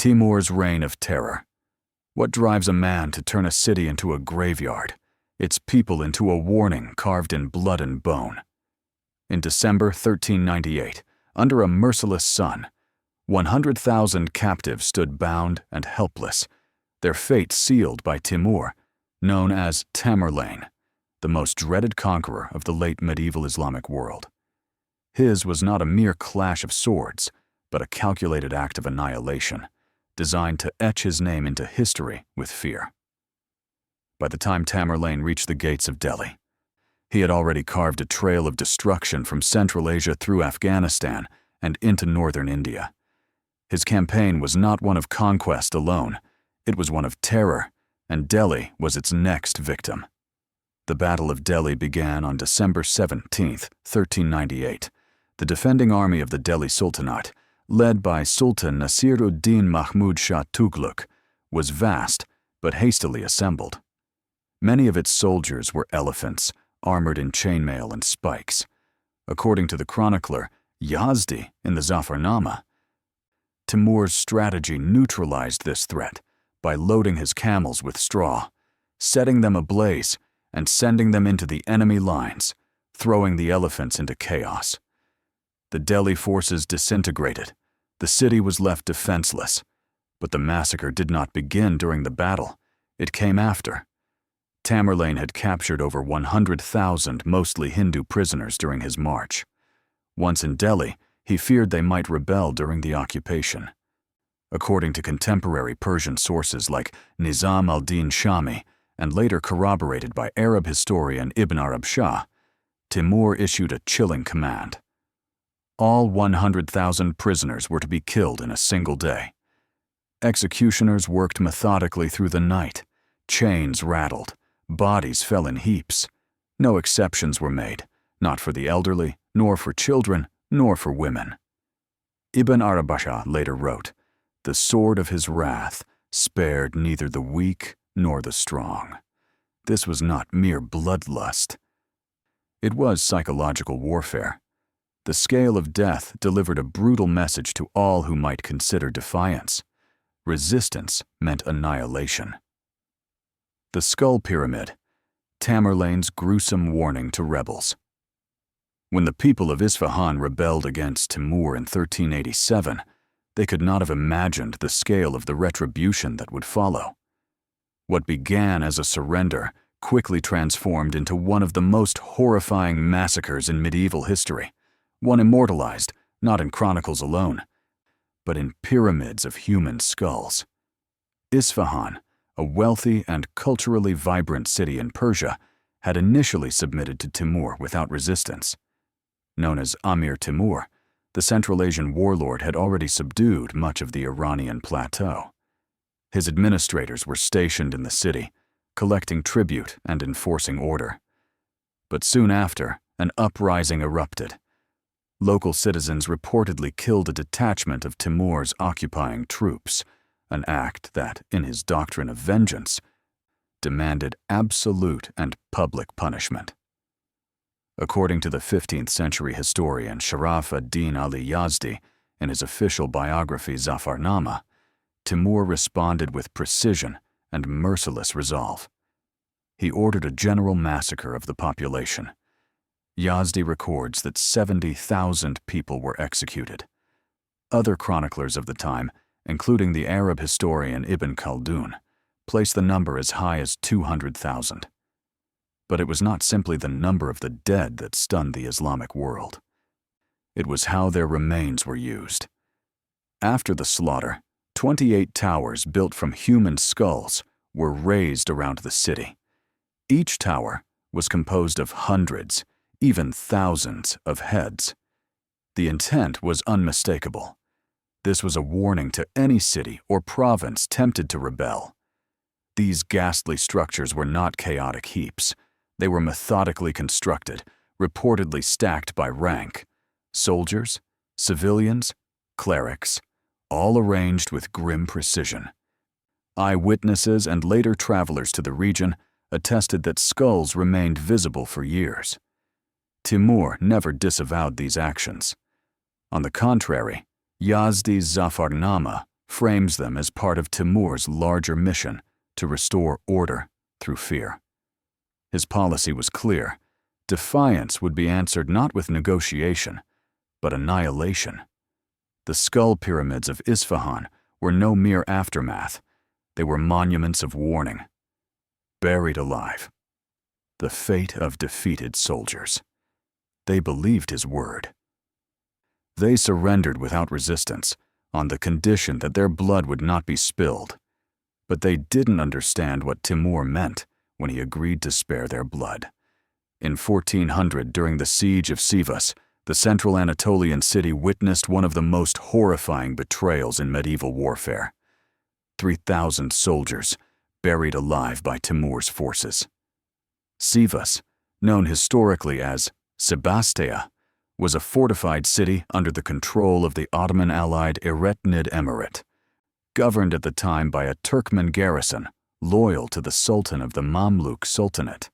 Timur's reign of terror. What drives a man to turn a city into a graveyard? Its people into a warning carved in blood and bone. In December 1398, under a merciless sun, 100,000 captives stood bound and helpless, their fate sealed by Timur, known as Tamerlane, the most dreaded conqueror of the late medieval Islamic world. His was not a mere clash of swords, but a calculated act of annihilation, designed to etch his name into history with fear. By the time Tamerlane reached the gates of Delhi, he had already carved a trail of destruction from Central Asia through Afghanistan and into northern India. His campaign was not one of conquest alone, it was one of terror, and Delhi was its next victim. The Battle of Delhi began on December 17, 1398. The defending army of the Delhi Sultanate, led by Sultan Nasir-ud-Din Mahmud Shah Tughlaq, was vast but hastily assembled. Many of its soldiers were elephants, armored in chainmail and spikes. According to the chronicler Yazdi in the Zafarnama, Timur's strategy neutralized this threat by loading his camels with straw, setting them ablaze, and sending them into the enemy lines, throwing the elephants into chaos. The Delhi forces disintegrated. The city was left defenseless. But the massacre did not begin during the battle. It came after. Tamerlane had captured over 100,000 mostly Hindu prisoners during his march. Once in Delhi, he feared they might rebel during the occupation. According to contemporary Persian sources like Nizam al-Din Shami, and later corroborated by Arab historian Ibn Arab Shah, Timur issued a chilling command. All 100,000 prisoners were to be killed in a single day. Executioners worked methodically through the night. Chains rattled. Bodies fell in heaps. No exceptions were made, not for the elderly, nor for children, nor for women. Ibn Arabi later wrote, "The sword of his wrath spared neither the weak nor the strong." This was not mere bloodlust. It was psychological warfare. The scale of death delivered a brutal message to all who might consider defiance. Resistance meant annihilation. The Skull Pyramid, Tamerlane's gruesome warning to rebels. When the people of Isfahan rebelled against Timur in 1387, they could not have imagined the scale of the retribution that would follow. What began as a surrender quickly transformed into one of the most horrifying massacres in medieval history, one immortalized not in chronicles alone, but in pyramids of human skulls. Isfahan, a wealthy and culturally vibrant city in Persia, had initially submitted to Timur without resistance. Known as Amir Timur, the Central Asian warlord had already subdued much of the Iranian plateau. His administrators were stationed in the city, collecting tribute and enforcing order. But soon after, an uprising erupted. Local citizens reportedly killed a detachment of Timur's occupying troops, an act that, in his doctrine of vengeance, demanded absolute and public punishment. According to the 15th century historian Sharaf ad-Din Ali Yazdi, in his official biography Zafarnama, Timur responded with precision and merciless resolve. He ordered a general massacre of the population. Yazdi records that 70,000 people were executed. Other chroniclers of the time, including the Arab historian Ibn Khaldun, place the number as high as 200,000. But it was not simply the number of the dead that stunned the Islamic world. It was how their remains were used. After the slaughter, 28 towers built from human skulls were raised around the city. Each tower was composed of hundreds, even thousands of heads. The intent was unmistakable. This was a warning to any city or province tempted to rebel. These ghastly structures were not chaotic heaps. They were methodically constructed, reportedly stacked by rank. Soldiers, civilians, clerics, all arranged with grim precision. Eyewitnesses and later travelers to the region attested that skulls remained visible for years. Timur never disavowed these actions. On the contrary, Yazdi's Zafarnama frames them as part of Timur's larger mission to restore order through fear. His policy was clear. Defiance would be answered not with negotiation, but annihilation. The skull pyramids of Isfahan were no mere aftermath. They were monuments of warning. Buried alive. The fate of defeated soldiers. They believed his word. They surrendered without resistance, on the condition that their blood would not be spilled. But they didn't understand what Timur meant when he agreed to spare their blood. In 1400, during the siege of Sivas, the central Anatolian city witnessed one of the most horrifying betrayals in medieval warfare. 3,000 soldiers buried alive by Timur's forces. Sivas, known historically as Sebastia, was a fortified city under the control of the Ottoman-allied Eretnid Emirate, governed at the time by a Turkmen garrison loyal to the Sultan of the Mamluk Sultanate.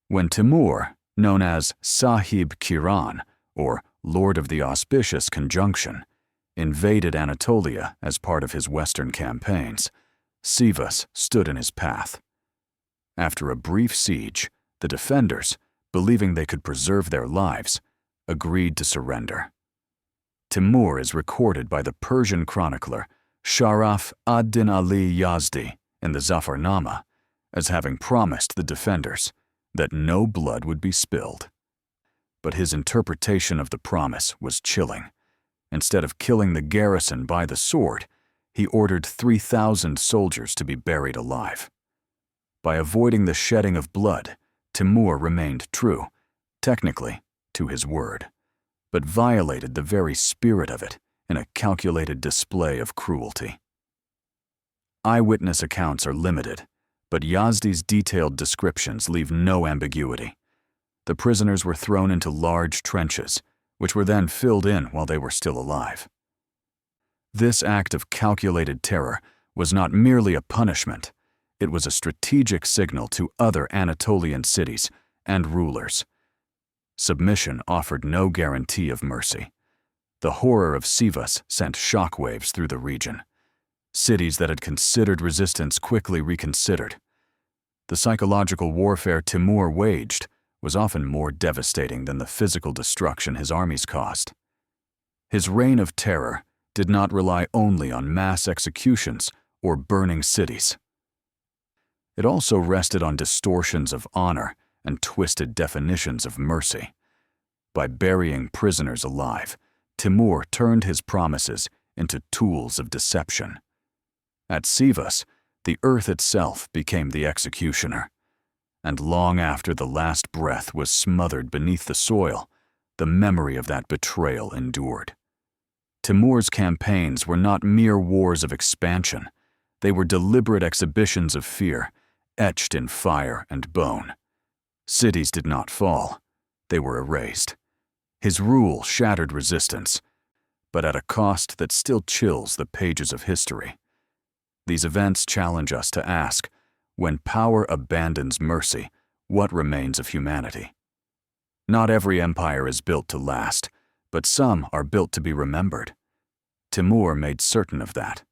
When Timur, known as Sahib Kiran, or Lord of the Auspicious Conjunction, invaded Anatolia as part of his western campaigns, Sivas stood in his path. After a brief siege, the defenders, believing they could preserve their lives, agreed to surrender. Timur is recorded by the Persian chronicler Sharaf ad-Din Ali Yazdi in the Zafarnama as having promised the defenders that no blood would be spilled. But his interpretation of the promise was chilling. Instead of killing the garrison by the sword, he ordered 3,000 soldiers to be buried alive. By avoiding the shedding of blood, Timur remained true, technically, to his word, but violated the very spirit of it in a calculated display of cruelty. Eyewitness accounts are limited, but Yazdi's detailed descriptions leave no ambiguity. The prisoners were thrown into large trenches, which were then filled in while they were still alive. This act of calculated terror was not merely a punishment, it was a strategic signal to other Anatolian cities and rulers. Submission offered no guarantee of mercy. The horror of Sivas sent shockwaves through the region. Cities that had considered resistance quickly reconsidered. The psychological warfare Timur waged was often more devastating than the physical destruction his armies caused. His reign of terror did not rely only on mass executions or burning cities. It also rested on distortions of honor and twisted definitions of mercy. By burying prisoners alive, Timur turned his promises into tools of deception. At Sivas, the earth itself became the executioner. And long after the last breath was smothered beneath the soil, the memory of that betrayal endured. Timur's campaigns were not mere wars of expansion. They were deliberate exhibitions of fear, etched in fire and bone. Cities did not fall. They were erased. His rule shattered resistance, but at a cost that still chills the pages of history. These events challenge us to ask, when power abandons mercy, what remains of humanity? Not every empire is built to last, but some are built to be remembered. Timur made certain of that.